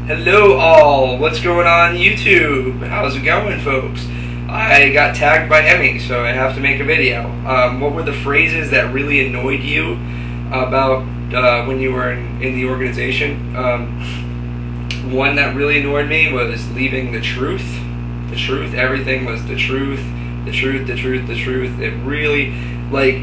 Hello all, what's going on YouTube? How's it going, folks? I got tagged by Emmy, so I have to make a video. What were the phrases that really annoyed you about when you were in the organization? One that really annoyed me was leaving the truth. The truth, everything was the truth. The truth, the truth, the truth. It really, like,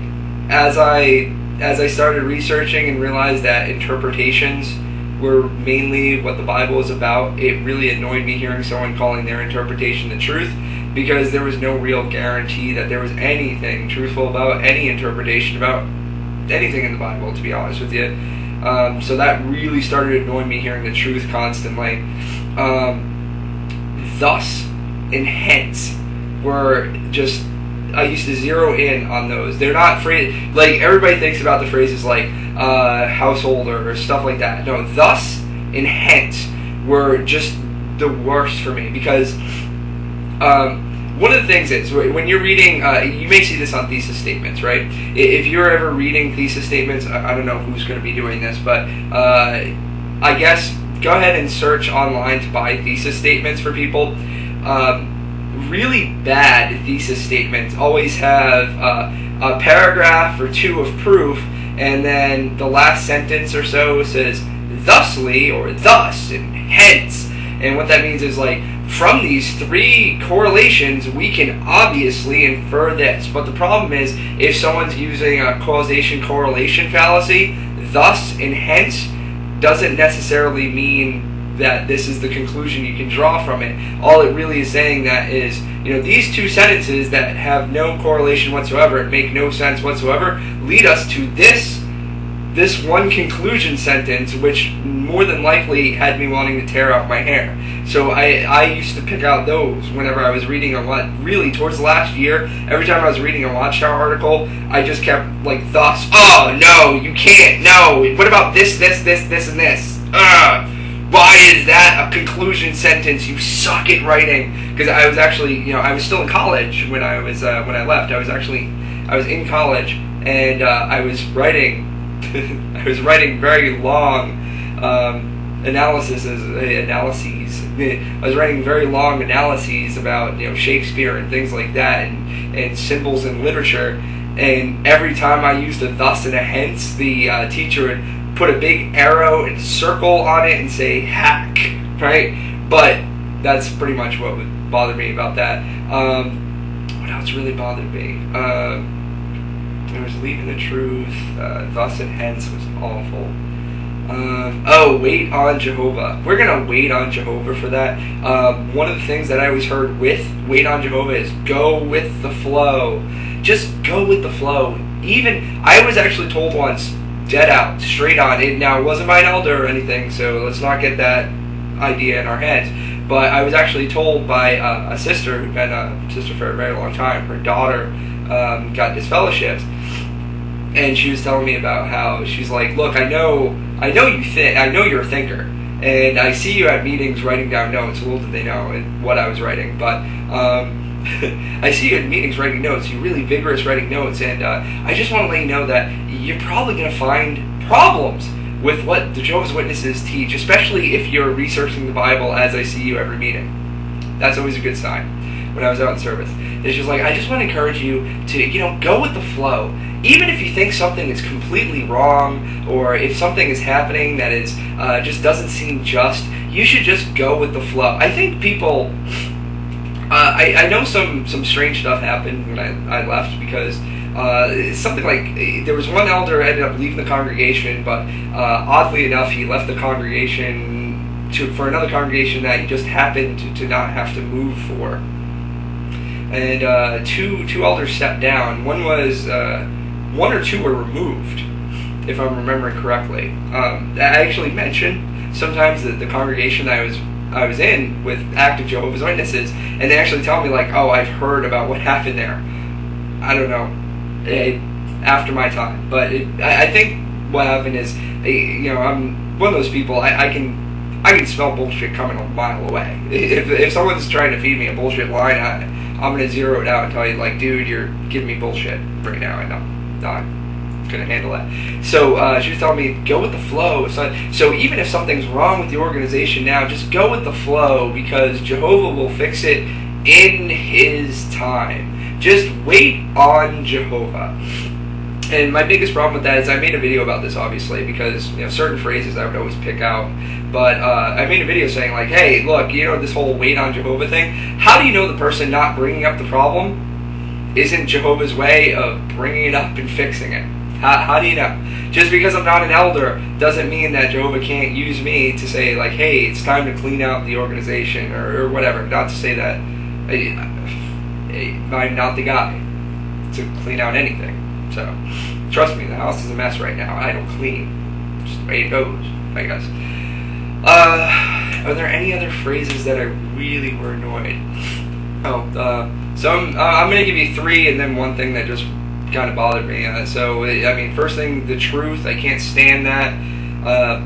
as I started researching and realized that interpretations were mainly what the Bible is about, it really annoyed me hearing someone calling their interpretation the truth, because there was no real guarantee that there was anything truthful about any interpretation about anything in the Bible, to be honest with you. So that really started annoying me, hearing the truth constantly. Thus and hence were just, I used to zero in on those. They're not like everybody thinks about the phrases like household or stuff like that. No, thus and hence were just the worst for me, because one of the things is, when you're reading, you may see this on thesis statements, right? If you're ever reading thesis statements, I don't know who's going to be doing this, but I guess go ahead and search online to buy thesis statements for people. Really bad thesis statements always have a paragraph or two of proof, and then the last sentence or so says thusly or thus and hence, and what that means is, like, from these three correlations we can obviously infer this. But the problem is, if someone's using a causation correlation fallacy, thus and hence doesn't necessarily mean that this is the conclusion you can draw from it. All it really is saying that is, these two sentences that have no correlation whatsoever and make no sense whatsoever lead us to this one conclusion sentence, which more than likely had me wanting to tear out my hair. So I used to pick out those whenever I was reading really towards the last year. Every time I was reading a Watchtower article, I just kept like, thus, oh no, you can't, no, what about this, and this? Why is that a conclusion sentence? You suck at writing. Because I was actually, I was still in college when I was when I left. I was in college, and I was writing I was writing very long analyses. I was writing very long analyses about Shakespeare and things like that, and symbols in literature. And every time I used a thus and a hence, the teacher would put a big arrow and circle on it and say hack, right? But that's pretty much what would bother me about that. What else really bothered me? It was leaving the truth. Thus and hence was awful. Wait on Jehovah. We're gonna wait on Jehovah for that. One of the things that I always heard with wait on Jehovah is go with the flow. Just go with the flow. Even I was actually told once, dead out, straight on. Now, it wasn't by an elder or anything, so let's not get that idea in our heads. But I was actually told by a sister who'd been a sister for a very long time. Her daughter got disfellowshipped, and she was telling me about how she's like, look, I know you're a thinker, and I see you at meetings writing down notes. Little did they know what I was writing, but I see you at meetings writing notes. You're really vigorous writing notes, and I just want to let you know that you're probably going to find problems with what the Jehovah's Witnesses teach, especially if you're researching the Bible as I see you every meeting. That's always a good sign when I was out in service. It's just like, I just want to encourage you to, go with the flow. Even if you think something is completely wrong, or if something is happening that is just doesn't seem just, you should just go with the flow. I think people... I know some strange stuff happened when I left, because something like, there was one elder ended up leaving the congregation, but oddly enough he left the congregation for another congregation that he just happened to not have to move for. And two elders stepped down. One or two were removed, if I'm remembering correctly. I actually mentioned sometimes that the congregation that I was in with active Jehovah's Witnesses, and they actually tell me like, oh, I've heard about what happened there. I don't know, after my time, but I think what happened is, I'm one of those people. I can smell bullshit coming a mile away. If someone's trying to feed me a bullshit line, I'm gonna zero it out and tell you, like, dude, you're giving me bullshit right now, and I'm not couldn't handle that. So she was telling me, go with the flow. So even if something's wrong with the organization now, just go with the flow, because Jehovah will fix it in His time. Just wait on Jehovah. And my biggest problem with that is, I made a video about this, obviously, because certain phrases I would always pick out. But I made a video saying, like, hey, look, this whole wait on Jehovah thing, how do you know the person not bringing up the problem isn't Jehovah's way of bringing it up and fixing it? How do you know? Just because I'm not an elder doesn't mean that Jehovah can't use me to say, like, hey, it's time to clean out the organization, or whatever. Not to say that I'm not the guy to clean out anything. So, trust me, the house is a mess right now. I don't clean. Just the way it goes, I guess. Are there any other phrases that I really were annoyed? So I'm going to give you 3 and then one thing that just kind of bothered me. First thing, the truth. I can't stand that.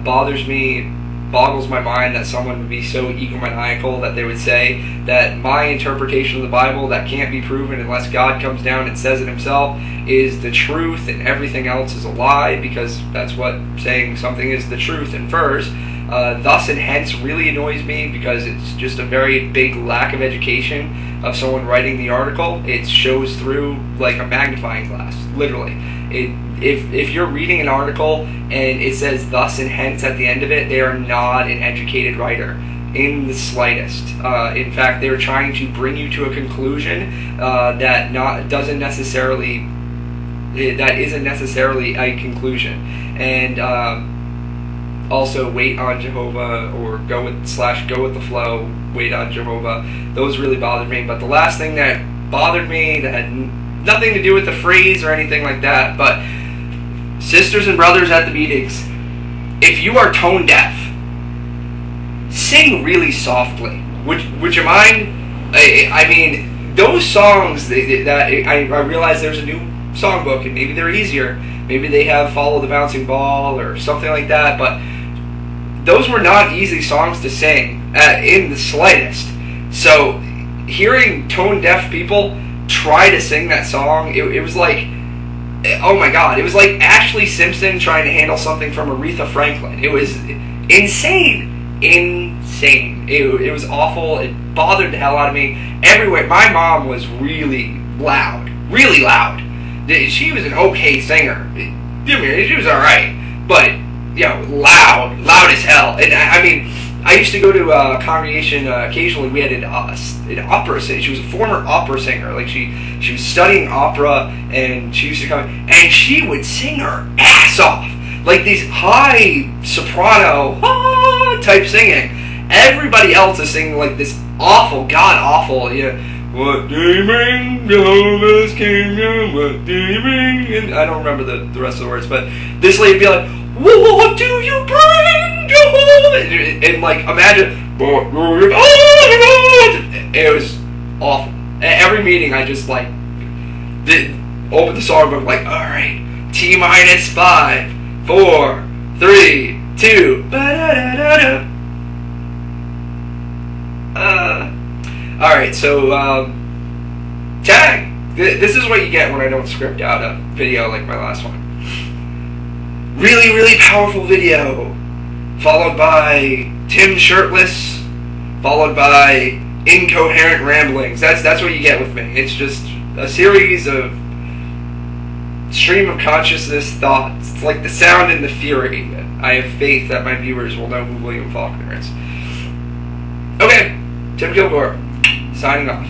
Bothers me. Boggles my mind that someone would be so egomaniacal that they would say that my interpretation of the Bible that can't be proven unless God comes down and says it Himself is the truth, and everything else is a lie, because that's what saying something is the truth infers. Thus and hence really annoys me, because it's just a very big lack of education of someone writing the article. It shows through like a magnifying glass, literally. If you're reading an article and it says thus and hence at the end of it, they are not an educated writer in the slightest. In fact, they're trying to bring you to a conclusion that isn't necessarily a conclusion. And also, wait on Jehovah, or go with the flow, wait on Jehovah. Those really bothered me. But the last thing that bothered me, that had nothing to do with the phrase or anything like that, but sisters and brothers at the meetings, if you are tone deaf, sing really softly. Would you mind? I mean, those songs that I realize there's a new songbook, and maybe they're easier. Maybe they have Follow the Bouncing Ball or something like that, but those were not easy songs to sing in the slightest. So hearing tone deaf people try to sing that song, it was like, oh my god, it was like Ashley Simpson trying to handle something from Aretha Franklin. It was insane. It was awful. It bothered the hell out of me everywhere. My mom was really loud. She was an okay singer. She was alright, but loud as hell. And I mean, I used to go to a congregation occasionally. We had an opera singer. She was a former opera singer. Like she was studying opera, and she used to come, and she would sing her ass off, like these high soprano type singing. Everybody else is singing like this awful, god awful, what do you bring Jehovah's kingdom? What do you bring? And I don't remember the rest of the words, but this lady would be like, what do you bring Jehovah? And like, imagine, it was awful. At every meeting, I just like open the songbook, like, all right, T-minus 5, 4, 3, 2. All right, so tag. This is what you get when I don't script out a video like my last one. Really, really powerful video, followed by Tim shirtless, followed by incoherent ramblings. That's what you get with me. It's just a series of stream of consciousness thoughts. It's like the sound and the fury. I have faith that my viewers will know who William Faulkner is. Okay, Tim Kilgore, signing off.